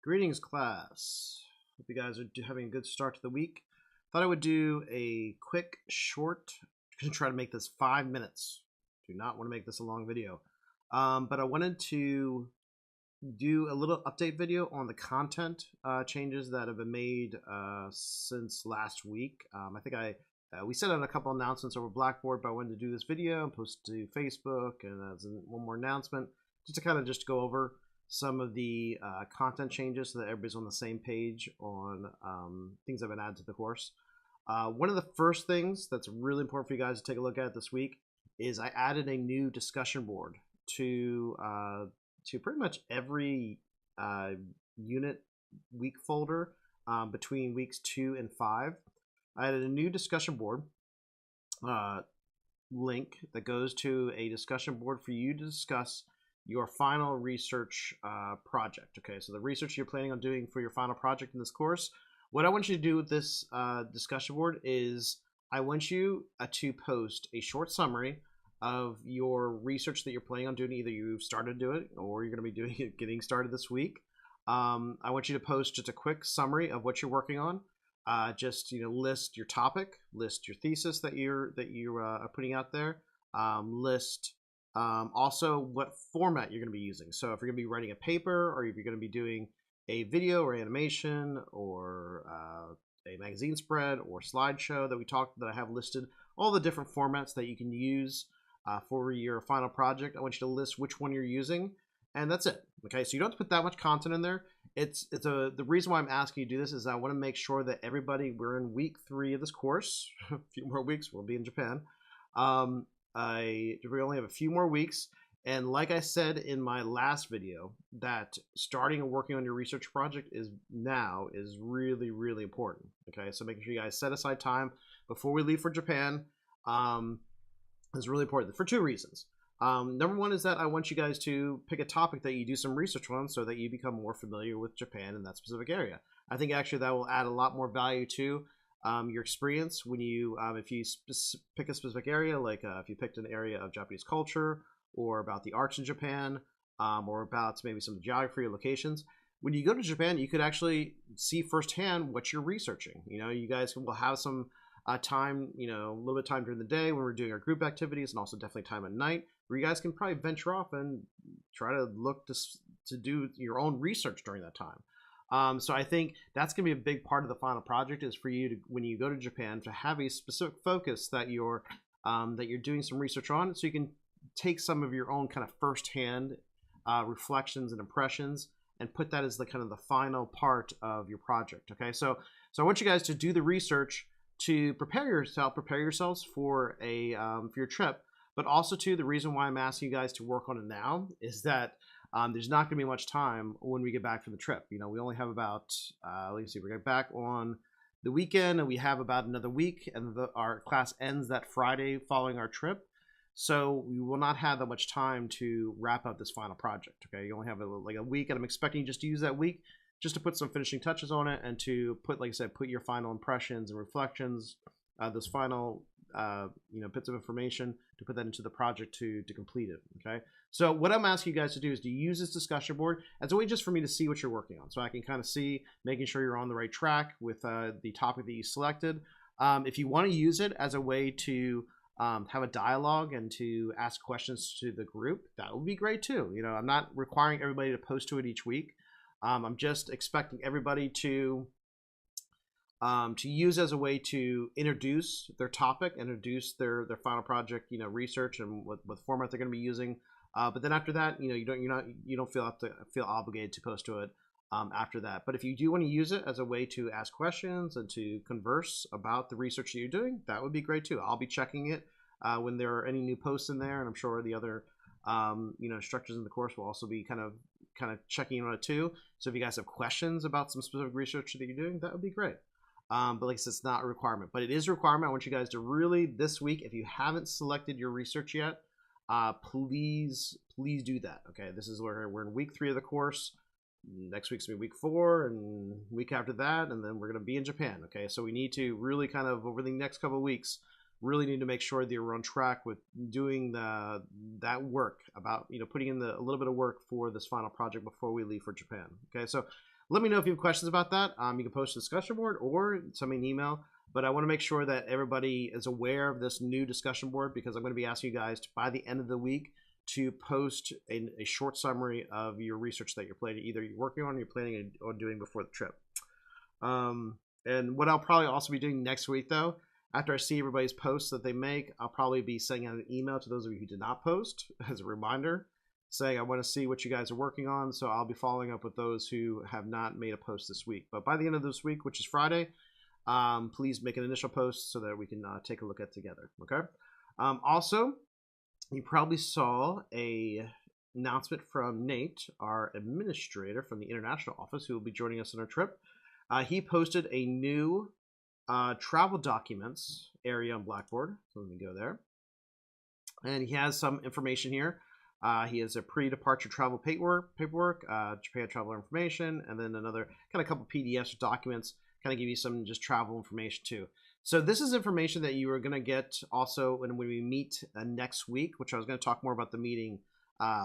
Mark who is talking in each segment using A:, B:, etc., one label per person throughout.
A: Greetings, class. Hope you guys are having a good start to the week. Thought I would do a quick, short. I'm going to try to make this 5 minutes. Do not want to make this a long video. But I wanted to do a little update video on the content changes that have been made since last week. I think we sent out a couple announcements over Blackboard, but I wanted to do this video and post it to Facebook and as one more announcement, just to kind of just go over some of the content changes so that everybody's on the same page on things that have been added to the course. One of the first things that's really important for you guys to take a look at this week is I added a new discussion board to pretty much every unit week folder between weeks 2 and 5. I added a new discussion board link that goes to a discussion board for you to discuss your final research project. Okay, so the research you're planning on doing for your final project in this course, what I want you to do with this discussion board is I want you to post a short summary of your research that you're planning on doing. Either you've started to do it or you're going to be doing it getting started this week. I want you to post just a quick summary of what you're working on. Just list your topic, list your thesis that you are putting out there, list also what format you're going to be using. So if you're going to be writing a paper, or if you're going to be doing a video or animation or a magazine spread or slideshow that I have listed, all the different formats that you can use for your final project. I want you to list which one you're using, and that's it. Okay, so you don't have to put that much content in there. The reason why I'm asking you to do this is I want to make sure that we're in week 3 of this course. A few more weeks, we'll be in Japan. We only have a few more weeks, and like I said in my last video, that starting and working on your research project is really, really important. Okay, so making sure you guys set aside time before we leave for Japan is really important for 2 reasons. Number one is that I want you guys to pick a topic that you do some research on so that you become more familiar with Japan in that specific area. I think actually that will add a lot more value to your experience when you, if you pick a specific area, like if you picked an area of Japanese culture or about the arts in Japan, or about maybe some geography or locations. When you go to Japan, you could actually see firsthand what you're researching. You guys will have some time, a little bit of time during the day when we're doing our group activities, and also definitely time at night where you guys can probably venture off and try to look to do your own research during that time. So I think that's going to be a big part of the final project, is for you to, when you go to Japan, to have a specific focus that you're doing some research on, so you can take some of your own kind of firsthand reflections and impressions and put that as the kind of the final part of your project. Okay, so I want you guys to do the research to prepare yourselves for your trip, but also too, the reason why I'm asking you guys to work on it now is that there's not going to be much time when we get back from the trip. We only have about let's see, we're getting back on the weekend, and we have about another week, and our class ends that Friday following our trip. So we will not have that much time to wrap up this final project. Okay, you only have like a week, and I'm expecting you just to use that week just to put some finishing touches on it, and to put, like I said, put your final impressions and reflections, those final bits of information, to put that into the project to complete it. Okay, so what I'm asking you guys to do is to use this discussion board as a way just for me to see what you're working on, so I can kind of see, making sure you're on the right track with the topic that you selected. If you want to use it as a way to have a dialogue and to ask questions to the group, that would be great too. I'm not requiring everybody to post to it each week. I'm just expecting everybody to use as a way to introduce their topic, introduce their final project, research, and what format they're going to be using. But then after that, you don't feel obligated to post to it after that. But if you do want to use it as a way to ask questions and to converse about the research that you're doing, that would be great too. I'll be checking it when there are any new posts in there, and I'm sure the other instructors in the course will also be kind of checking on it too. So if you guys have questions about some specific research that you're doing, that would be great. But like I said, it's not a requirement, but it is a requirement. I want you guys to really, this week, if you haven't selected your research yet, please do that. Okay, this is where we're in week 3 of the course. Next week's gonna be week 4, and week after that, and then we're gonna be in Japan. Okay, so we need to really kind of, over the next couple of weeks, really need to make sure that you're on track with doing that work, about putting in a little bit of work for this final project before we leave for Japan. Okay, so let me know if you have questions about that. You can post to the discussion board or send me an email. But I want to make sure that everybody is aware of this new discussion board, because I'm going to be asking you guys to, by the end of the week, to post a short summary of your research that you're planning, either you're working on or you're planning on doing before the trip. And what I'll probably also be doing next week, though, after I see everybody's posts that they make, I'll probably be sending out an email to those of you who did not post as a reminder, saying I want to see what you guys are working on. So I'll be following up with those who have not made a post this week. But by the end of this week, which is Friday, please make an initial post so that we can take a look at it together. Okay. Also, you probably saw a announcement from Nate, our administrator from the international office, who will be joining us on our trip. He posted a new travel documents area on Blackboard. So let me go there. And he has some information here. He has a pre-departure travel paperwork, Japan travel information, and then another kind of couple PDFs or documents, kind of give you some just travel information too. So this is information that you are going to get also when we meet next week, which I was going to talk more about the meeting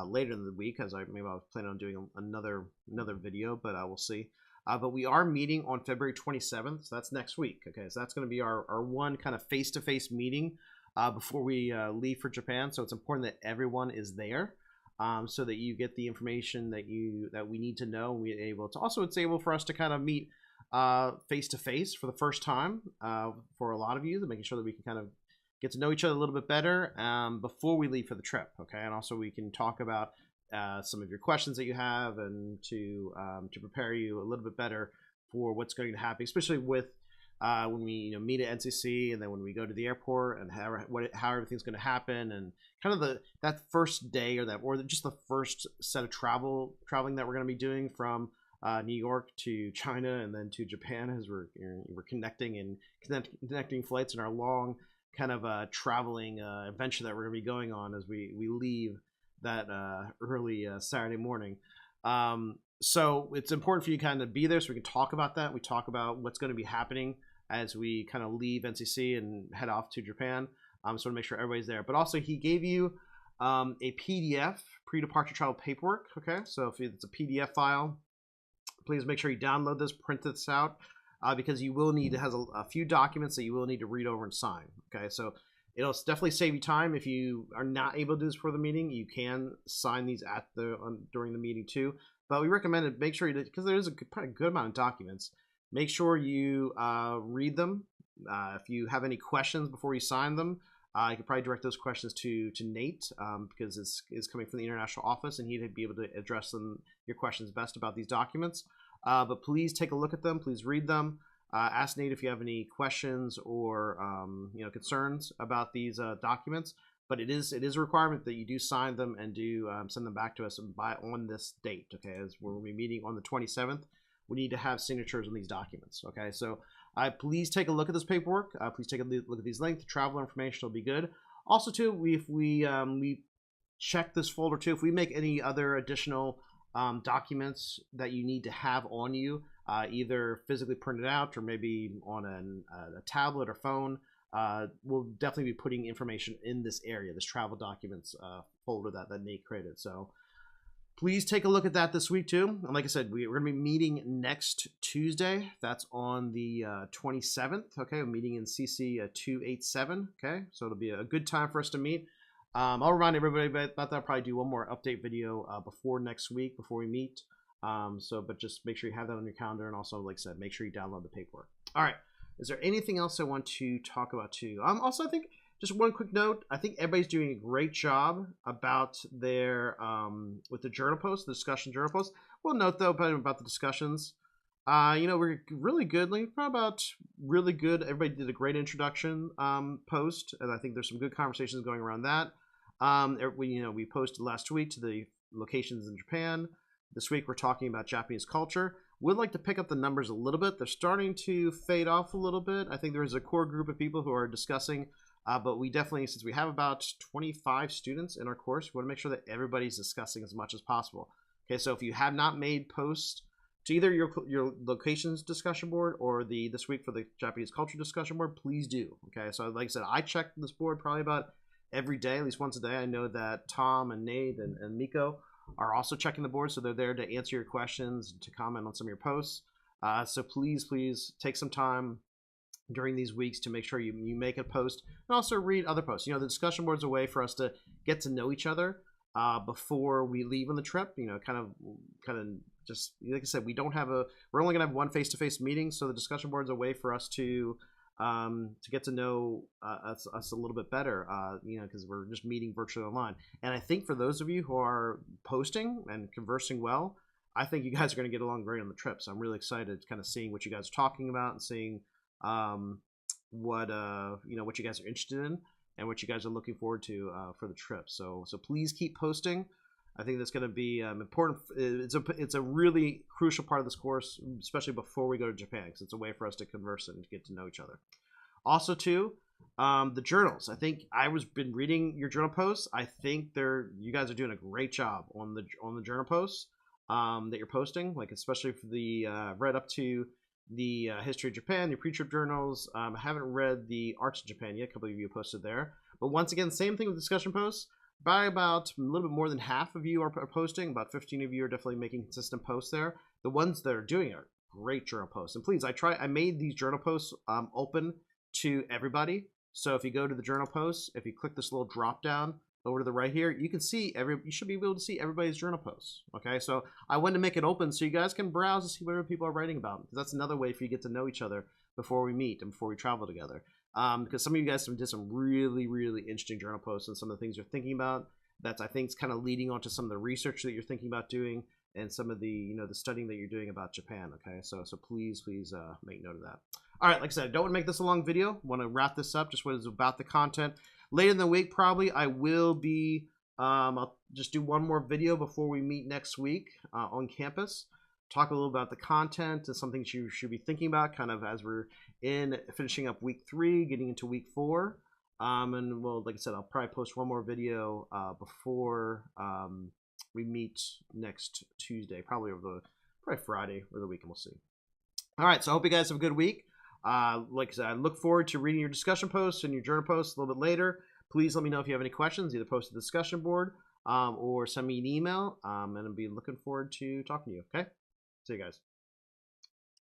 A: later in the week, as maybe I was planning on doing another video, but we'll see. But we are meeting on February 27th, so that's next week. Okay, so that's going to be our one kind of face-to-face meeting before we leave for Japan. So it's important that everyone is there, so that you get the information that we need to know. And we're able to also, it's able for us to kind of meet face-to-face for the first time for a lot of you, making sure that we can kind of get to know each other a little bit better before we leave for the trip. Okay, and also we can talk about some of your questions that you have, and to prepare you a little bit better for what's going to happen, especially with when we meet at NCC, and then when we go to the airport, and how everything's going to happen, and kind of that first day or just the first set of traveling that we're going to be doing from New York to China and then to Japan, as we're connecting flights in our long kind of traveling adventure that we're going to be going on as we leave that early Saturday morning. So it's important for you kind of be there so we can talk about that. We talk about what's going to be happening as we kind of leave NCC and head off to Japan. So to make sure everybody's there. But also he gave you a PDF, pre-departure travel paperwork. Okay, so if it's a PDF file, please make sure you download this, print this out, because you will need, it has a few documents that you will need to read over and sign. Okay, so it'll definitely save you time. If you are not able to do this for the meeting, you can sign these during the meeting too. But we recommend it, make sure you, because there is a good amount of documents, make sure you read them. If you have any questions before you sign them, you can probably direct those questions to Nate, because it's coming from the international office, and he'd be able to address your questions best about these documents. But please take a look at them. Please read them. Ask Nate if you have any questions or concerns about these documents. But it is a requirement that you do sign them and do send them back to us on this date. Okay, as we'll be meeting on the 27th, we need to have signatures on these documents. Okay, so please take a look at this paperwork. Please take a look at these links. The travel information will be good. Also, too, if we check this folder too, if we make any other additional documents that you need to have on you, either physically printed out or maybe on a tablet or phone, we'll definitely be putting information in this area, this travel documents folder that Nate created. So please take a look at that this week too. And like I said, we're going to be meeting next Tuesday. That's on the 27th. Okay, we're meeting in CC 287. Okay, so it'll be a good time for us to meet. I'll remind everybody about that. I'll probably do one more update video before next week, before we meet. But just make sure you have that on your calendar, and also, like I said, make sure you download the paperwork. All right. Is there anything else I want to talk about too? Also, I think just one quick note. I think everybody's doing a great job about their with the journal posts, the discussion journal posts. One note though about the discussions. We're really good. Like, about really good. Everybody did a great introduction post, and I think there's some good conversations going around that. We posted last week to the locations in Japan. This week we're talking about Japanese culture. We'd like to pick up the numbers a little bit. They're starting to fade off a little bit. I think there's a core group of people who are discussing, but we definitely, since we have about 25 students in our course, we want to make sure that everybody's discussing as much as possible. Okay, so if you have not made posts to either your locations discussion board or this week for the Japanese culture discussion board, please do. Okay, so like I said, I check this board probably about every day, at least once a day. I know that Tom and Nate and Miko are also checking the board, so they're there to answer your questions, to comment on some of your posts. So please take some time during these weeks to make sure you make a post and also read other posts. The discussion board is a way for us to get to know each other before we leave on the trip. Kind of just like I said, we're only gonna have one face-to-face meeting, so the discussion board is a way for us to get to know us a little bit better, because we're just meeting virtually online. And I think for those of you who are posting and conversing well, I think you guys are going to get along great on the trip. So I'm really excited kind of seeing what you guys are talking about and seeing what you guys are interested in and what you guys are looking forward to for the trip. So please keep posting. I think that's going to be important. It's a really crucial part of this course, especially before we go to Japan, because it's a way for us to converse and get to know each other. Also, too, the journals. I think been reading your journal posts. I think you guys are doing a great job on the journal posts that you're posting. Like especially for the right up to the history of Japan, the pre-trip journals. I haven't read the Arts of Japan yet. A couple of you posted there, but once again, same thing with discussion posts. By about a little bit more than half of you are posting. About 15 of you are definitely making consistent posts there. The ones that are doing are great journal posts. And please, I made these journal posts open to everybody. So if you go to the journal posts, if you click this little drop down over to the right here, you can see you should be able to see everybody's journal posts. Okay, so I wanted to make it open so you guys can browse and see whatever people are writing about. Because that's another way for you to get to know each other before we meet and before we travel together. Because some of you guys did some really, really interesting journal posts and some of the things you're thinking about. That's, I think, is kind of leading on to some of the research that you're thinking about doing and some of the the studying that you're doing about Japan. Okay, so please make note of that. All right, like I said, I don't want to make this a long video. I want to wrap this up. Just what is about the content. Later in the week, probably I will be. I'll just do one more video before we meet next week on campus. Talk a little about the content and some things you should be thinking about kind of as we're finishing up week 3, getting into week 4. And well, like I said, I'll probably post one more video before we meet next Tuesday, probably Friday or the weekend, we'll see. All right, so I hope you guys have a good week. Like I said, I look forward to reading your discussion posts and your journal posts a little bit later. Please let me know if you have any questions, either post to the discussion board or send me an email, and I'll be looking forward to talking to you, okay? See you guys.